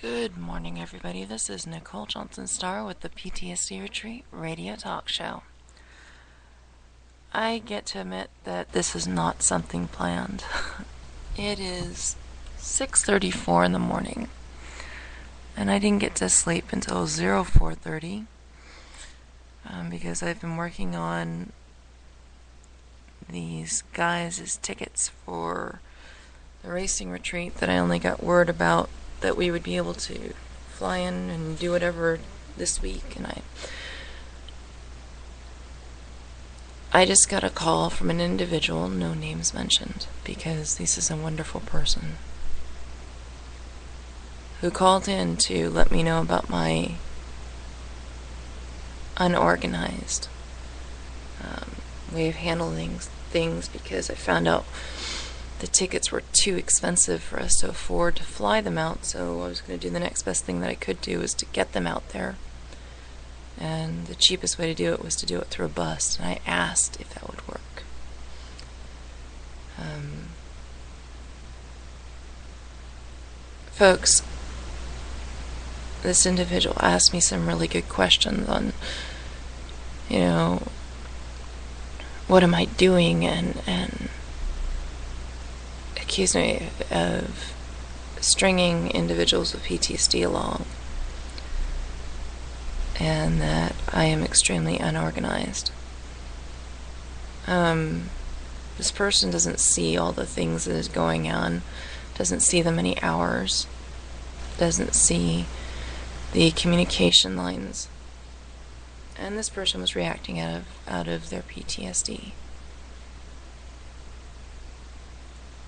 Good morning, everybody. This is Nicole Johnson-Starr with the PTSD Retreat Radio Talk Show. I get to admit that this is not something planned. It is 6:34 in the morning, and I didn't get to sleep until 04:30 because I've been working on these guys' tickets for the racing retreat that I only got word about that we would be able to fly in and do whatever this week, and I just got a call from an individual, no names mentioned, because this is a wonderful person, who called in to let me know about my unorganized way of handling things, because I found out the tickets were too expensive for us to afford to fly them out, so I was going to do the next best thing that I could do was to get them out there. And the cheapest way to do it was to do it through a bus, and I asked if that would work. Folks, this individual asked me some really good questions on, what am I doing, and accused me of stringing individuals with PTSD along, and that I am extremely unorganized. This person doesn't see all the things that is going on, doesn't see the many hours, doesn't see the communication lines, and this person was reacting out of their PTSD.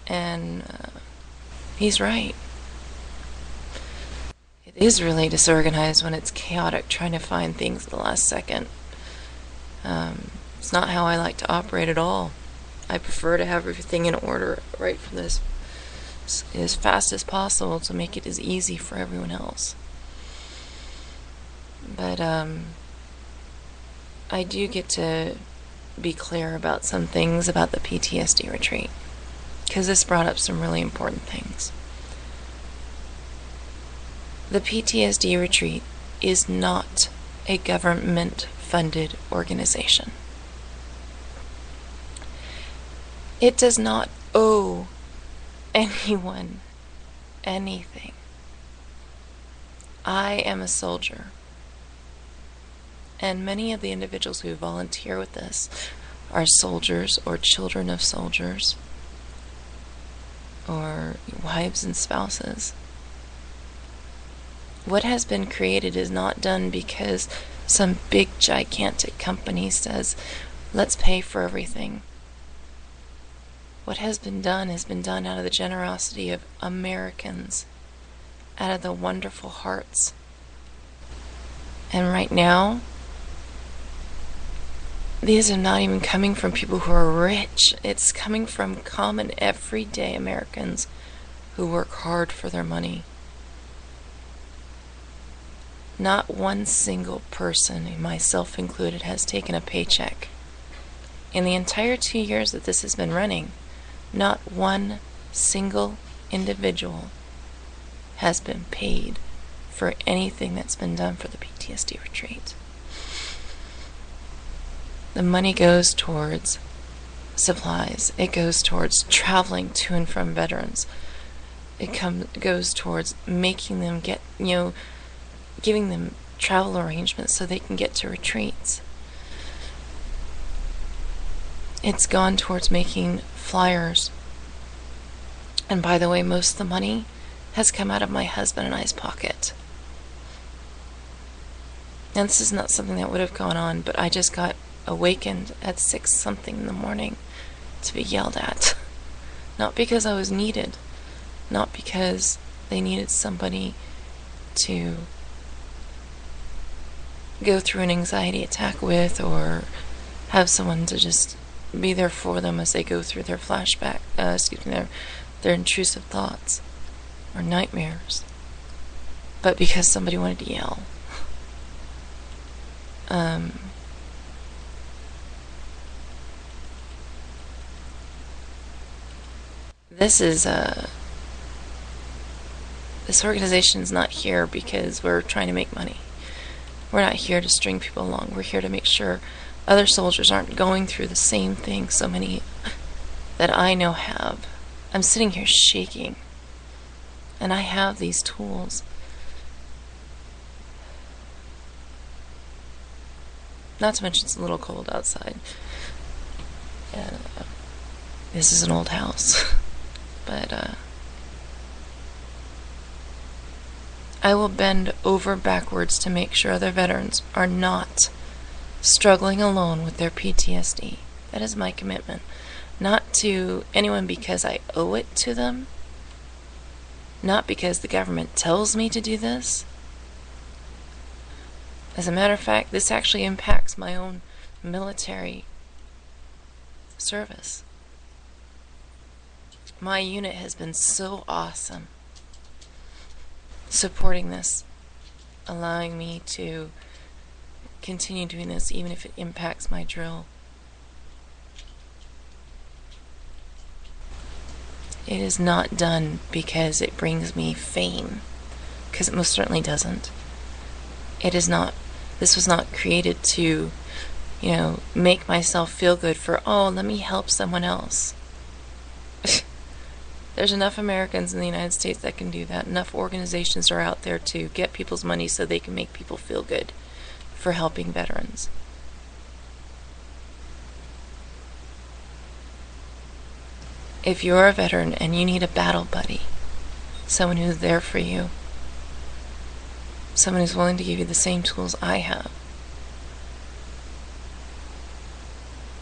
And he's right. It is really disorganized when it's chaotic, trying to find things at the last second. It's not how I like to operate at all. I prefer to have everything in order right from this as fast as possible to make it as easy for everyone else. But I do get to be clear about some things about the PTSD retreat, because this brought up some really important things. The PTSD retreat is not a government-funded organization. It does not owe anyone anything. I am a soldier, and many of the individuals who volunteer with us are soldiers or children of soldiers, or wives and spouses. What has been created is not done because some big gigantic company says, let's pay for everything. What has been done out of the generosity of Americans, out of the wonderful hearts. And right now, these are not even coming from people who are rich. It's coming from common, everyday Americans who work hard for their money. Not one single person, myself included, has taken a paycheck. In the entire 2 years that this has been running, not one single individual has been paid for anything that's been done for the PTSD retreat. The money goes towards supplies. It goes towards traveling to and from veterans. It goes towards making them get, giving them travel arrangements so they can get to retreats. It's gone towards making flyers. And by the way, most of the money has come out of my husband and I's pocket. And this is not something that would have gone on, but I just got awakened at 6-something in the morning to be yelled at. Not because I was needed, not because they needed somebody to go through an anxiety attack with, or have someone to just be there for them as they go through their their intrusive thoughts or nightmares, but because somebody wanted to yell. This is This organization's not here because we're trying to make money. We're not here to string people along. We're here to make sure other soldiers aren't going through the same thing so many that I know have. I'm sitting here shaking, and I have these tools. Not to mention it's a little cold outside. And this is an old house. But I will bend over backwards to make sure other veterans are not struggling alone with their PTSD. That is my commitment. Not to anyone because I owe it to them. Not because the government tells me to do this. As a matter of fact, this actually impacts my own military service. My unit has been so awesome supporting this, allowing me to continue doing this even if it impacts my drill. It is not done because it brings me fame, because it most certainly doesn't. It is not. This was not created to, make myself feel good for, let me help someone else. There's enough Americans in the United States that can do that. Enough organizations are out there to get people's money so they can make people feel good for helping veterans. If you're a veteran and you need a battle buddy, someone who's there for you, someone who's willing to give you the same tools I have,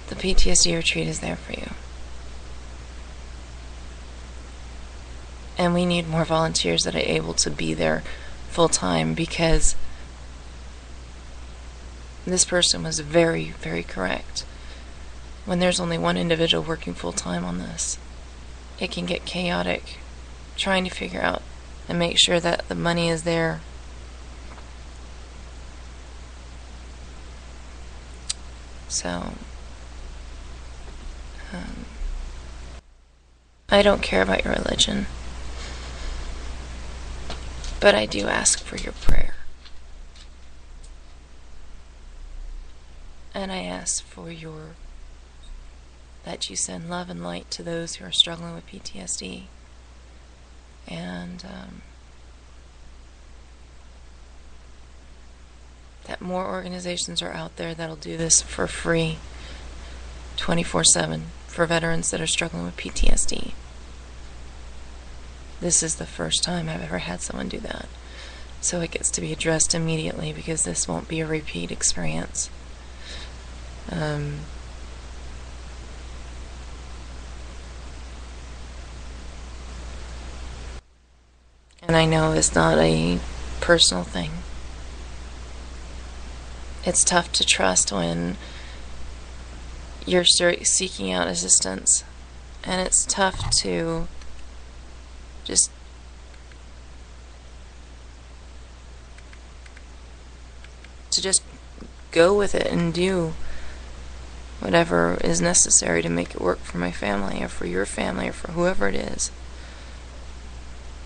the PTSD retreat is there for you. And we need more volunteers that are able to be there full time, because this person was very, very correct. When there's only one individual working full time on this, it can get chaotic trying to figure out and make sure that the money is there. So, I don't care about your religion, but I do ask for your prayer. And I ask for that you send love and light to those who are struggling with PTSD. And that more organizations are out there that'll do this for free, 24/7, for veterans that are struggling with PTSD. This is the first time I've ever had someone do that. So it gets to be addressed immediately, because this won't be a repeat experience. And I know it's not a personal thing. It's tough to trust when you're seeking out assistance, and it's tough to just go with it and do whatever is necessary to make it work for my family, or for your family, or for whoever it is.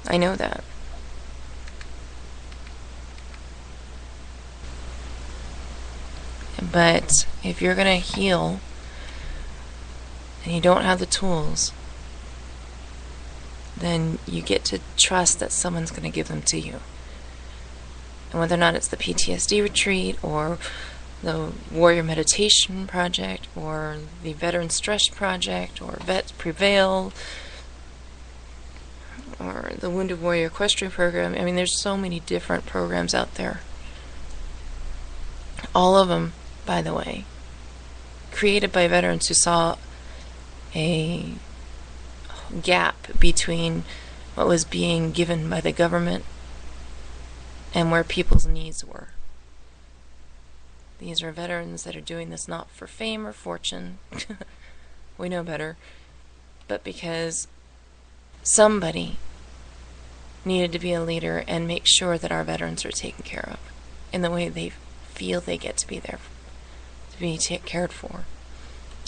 I know that. But if you're going to heal and you don't have the tools, then you get to trust that someone's going to give them to you. And whether or not it's the PTSD retreat, or the Warrior Meditation Project, or the Veteran Stress Project, or Vets Prevail, or the Wounded Warrior Equestrian Program. I mean, there's so many different programs out there. All of them, by the way, created by veterans who saw a gap between what was being given by the government and where people's needs were. These are veterans that are doing this not for fame or fortune, we know better, but because somebody needed to be a leader and make sure that our veterans are taken care of in the way they feel they get to be there, to be cared for.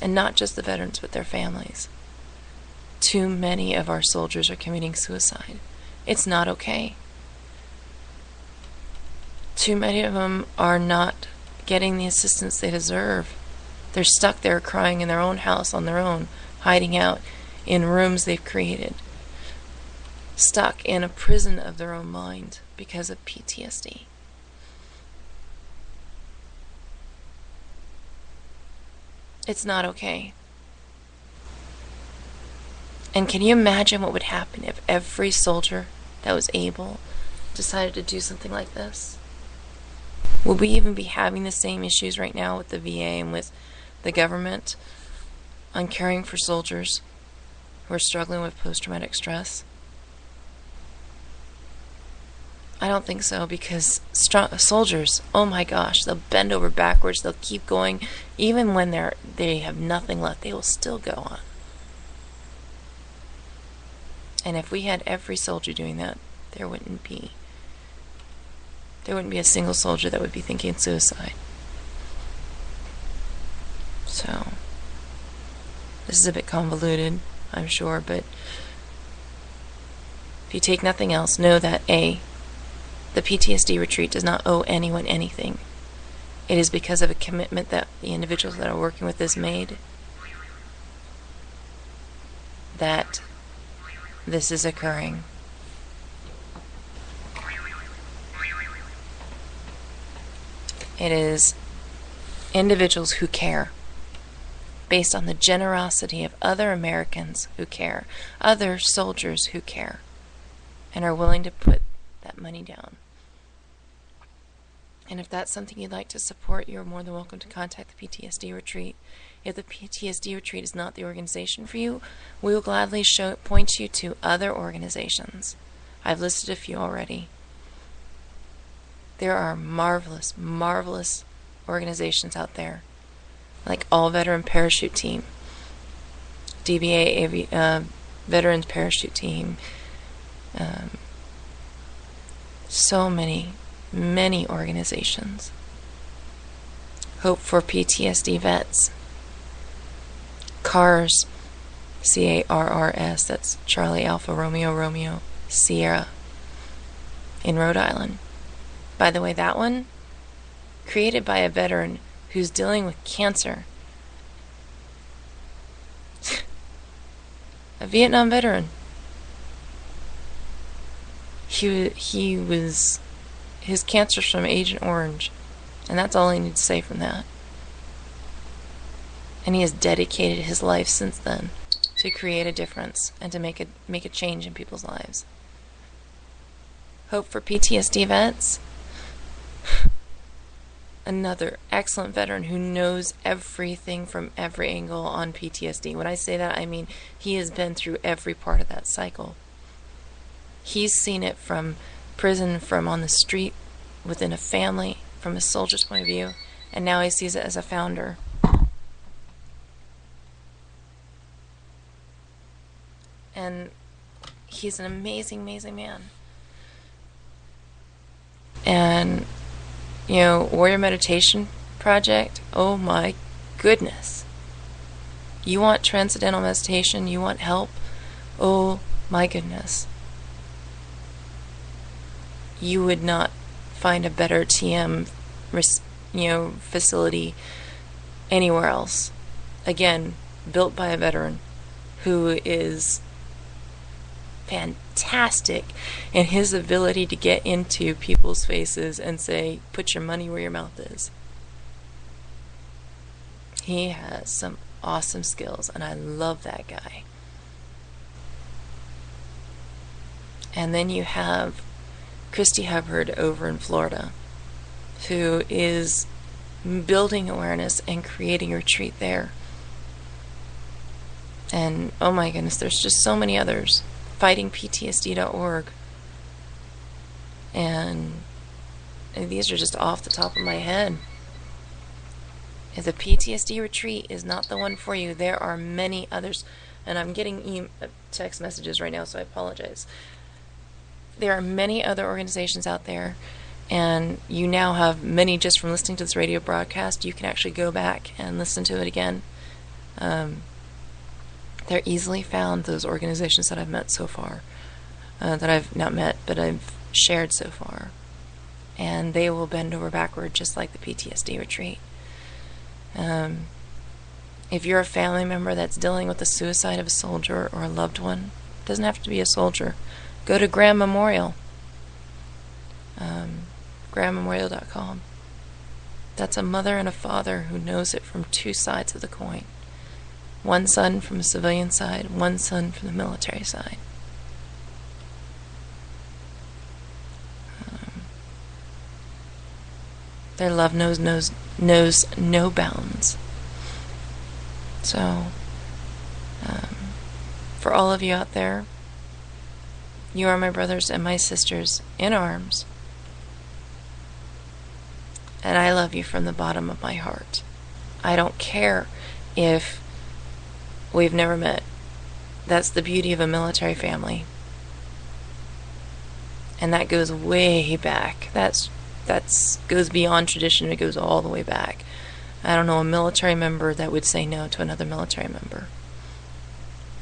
And not just the veterans, but their families. Too many of our soldiers are committing suicide. It's not okay. Too many of them are not getting the assistance they deserve. They're stuck there crying in their own house on their own, hiding out in rooms they've created, stuck in a prison of their own mind because of PTSD. It's not okay. And can you imagine what would happen if every soldier that was able decided to do something like this? Would we even be having the same issues right now with the VA and with the government on caring for soldiers who are struggling with post-traumatic stress? I don't think so, because soldiers, oh my gosh, they'll bend over backwards, they'll keep going, even when they have nothing left, they will still go on. And if we had every soldier doing that, there wouldn't be a single soldier that would be thinking suicide. So, this is a bit convoluted, I'm sure, but if you take nothing else, know that A, the PTSD retreat does not owe anyone anything. It is because of a commitment that the individuals that are working with this made that this is occurring. It is individuals who care, based on the generosity of other Americans who care, other soldiers who care, and are willing to put that money down. And if that's something you'd like to support, you're more than welcome to contact the PTSD retreat. If the PTSD retreat is not the organization for you, we will gladly point you to other organizations. I've listed a few already. There are marvelous, marvelous organizations out there, like All Veteran Parachute Team, DBA Veterans Parachute Team, so many organizations. Hope for PTSD Vets, CARS, CARRS, that's Charlie Alpha Romeo Romeo Sierra, in Rhode Island. By the way, that one, created by a veteran who's dealing with cancer. A Vietnam veteran. His cancer's from Agent Orange, and that's all I need to say from that. And he has dedicated his life since then to create a difference and to make a change in people's lives. Hope for PTSD Vets. Another excellent veteran who knows everything from every angle on PTSD. When I say that, I mean he has been through every part of that cycle. He's seen it from prison, from on the street, within a family, from a soldier's point of view, and now he sees it as a founder. And he's an amazing, amazing man. And Warrior Meditation Project, oh my goodness. You want transcendental meditation, you want help, oh my goodness. You would not find a better TM facility anywhere else. Again, built by a veteran who is fantastic in his ability to get into people's faces and say, put your money where your mouth is. He has some awesome skills, and I love that guy. And then you have Christy Hubbard over in Florida, who is building awareness and creating a retreat there. And oh my goodness, there's just so many others. FightingPTSD.org. And these are just off the top of my head. If the PTSD retreat is not the one for you, there are many others. And I'm getting text messages right now, so I apologize. There are many other organizations out there, and you now have many just from listening to this radio broadcast. You can actually go back and listen to it again. They're easily found, those organizations that I've met so far. That I've not met, but I've shared so far. and they will bend over backward just like the PTSD retreat. If you're a family member that's dealing with the suicide of a soldier or a loved one, it doesn't have to be a soldier. Go to Graham Memorial, GrahamMemorial.com. That's a mother and a father who knows it from two sides of the coin. One son from the civilian side, one son from the military side. Their love knows no bounds. So, for all of you out there, you are my brothers and my sisters in arms. And I love you from the bottom of my heart. I don't care if we've never met. That's the beauty of a military family. And that goes way back. That goes beyond tradition. It goes all the way back. I don't know a military member that would say no to another military member.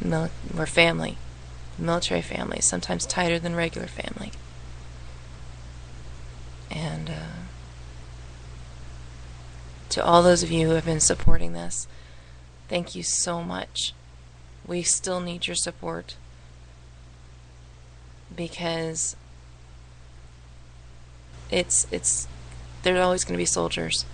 We're family. Military family is sometimes tighter than regular family. And to all those of you who have been supporting this, thank you so much. We still need your support, because there's always going to be soldiers.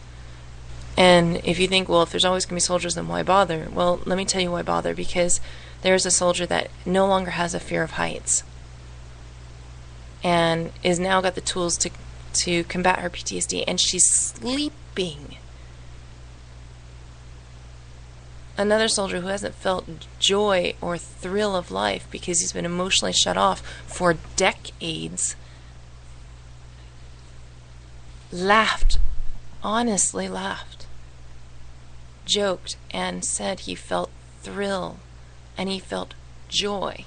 And if you think, well, if there's always going to be soldiers, then why bother? Well, let me tell you why bother. Because there's a soldier that no longer has a fear of heights, and is now got the tools to combat her PTSD, and she's sleeping. Another soldier who hasn't felt joy or thrill of life because he's been emotionally shut off for decades, laughed, honestly laughed, joked, and said he felt thrill and he felt joy.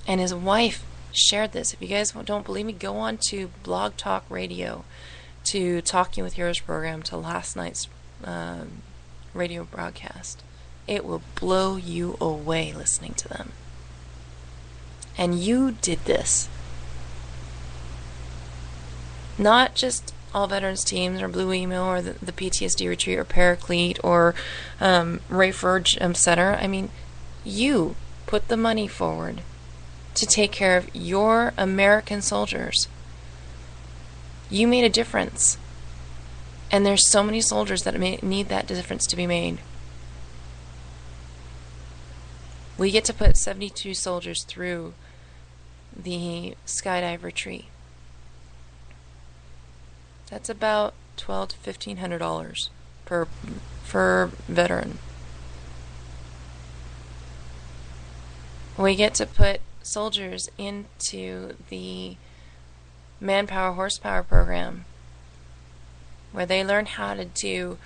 And his wife shared this. If you guys don't believe me, go on to Blog Talk Radio, to Talking with Heroes program, to last night's radio broadcast. It will blow you away listening to them. And you did this. Not just all veterans teams or Blue Email or the PTSD retreat or Paraclete or Rayford Center. I mean, you put the money forward to take care of your American soldiers. You made a difference. And there's so many soldiers that need that difference to be made. We get to put 72 soldiers through the skydive retreat. That's about $1,200 to $1,500 per veteran. We get to put soldiers into the Manpower Horsepower program, where they learn how to do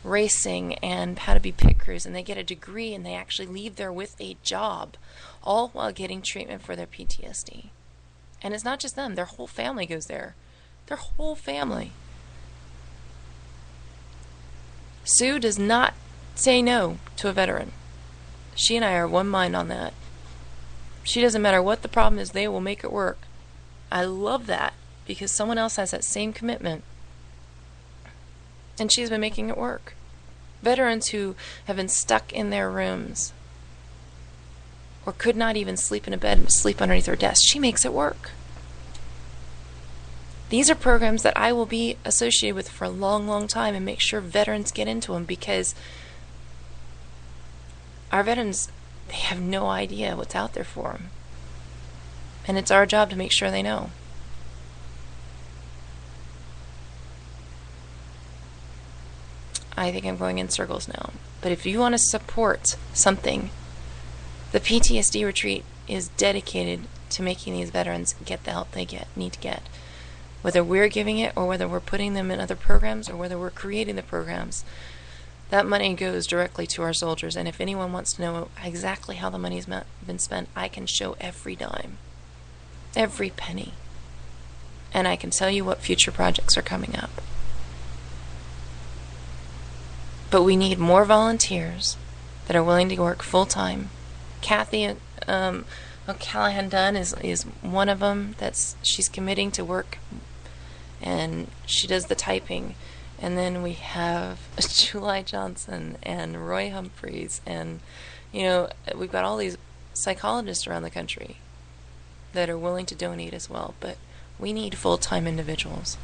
racing and how to be pit crews, and they get a degree, and they actually leave there with a job, all while getting treatment for their PTSD. And it's not just them, their whole family goes there. Their whole family. Sue does not say no to a veteran. She and I are one mind on that. She doesn't matter what the problem is, they will make it work. I love that, because someone else has that same commitment. And she's been making it work. Veterans who have been stuck in their rooms or could not even sleep in a bed and sleep underneath their desk, she makes it work. These are programs that I will be associated with for a long, long time and make sure veterans get into them, because our veterans, they have no idea what's out there for them. And it's our job to make sure they know. I think I'm going in circles now. But if you want to support something, the PTSD retreat is dedicated to making these veterans get the help they need to get. Whether we're giving it, or whether we're putting them in other programs, or whether we're creating the programs, that money goes directly to our soldiers. And if anyone wants to know exactly how the money's been spent, I can show every dime, every penny. And I can tell you what future projects are coming up. But we need more volunteers that are willing to work full-time. Kathy O'Callahan Dunn is one of them. She's committing to work and she does the typing. And then we have July Johnson and Roy Humphreys, and we've got all these psychologists around the country that are willing to donate as well, but we need full-time individuals.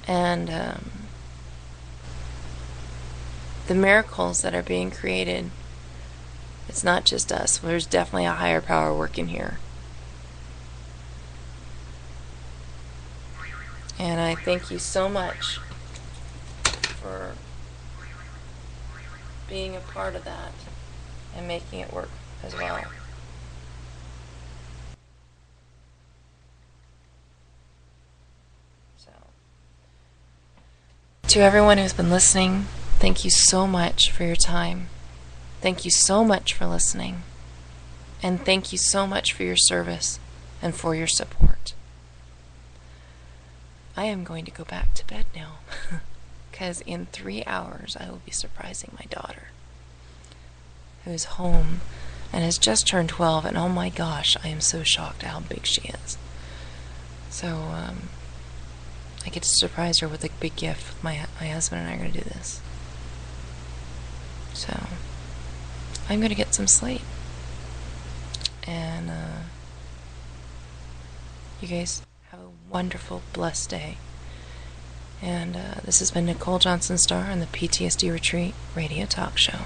And the miracles that are being created, it's not just us. There's definitely a higher power working here. And I thank you so much for being a part of that and making it work as well. So, to everyone who's been listening, thank you so much for your time. Thank you so much for listening. And thank you so much for your service and for your support. I am going to go back to bed now, because in 3 hours I will be surprising my daughter, who is home and has just turned 12, and oh my gosh, I am so shocked at how big she is. So I get to surprise her with a big gift. My husband and I are going to do this. So I'm going to get some sleep. And you guys have a wonderful, blessed day. And this has been Nicole Johnson Starr on the PTSD Retreat Radio Talk Show.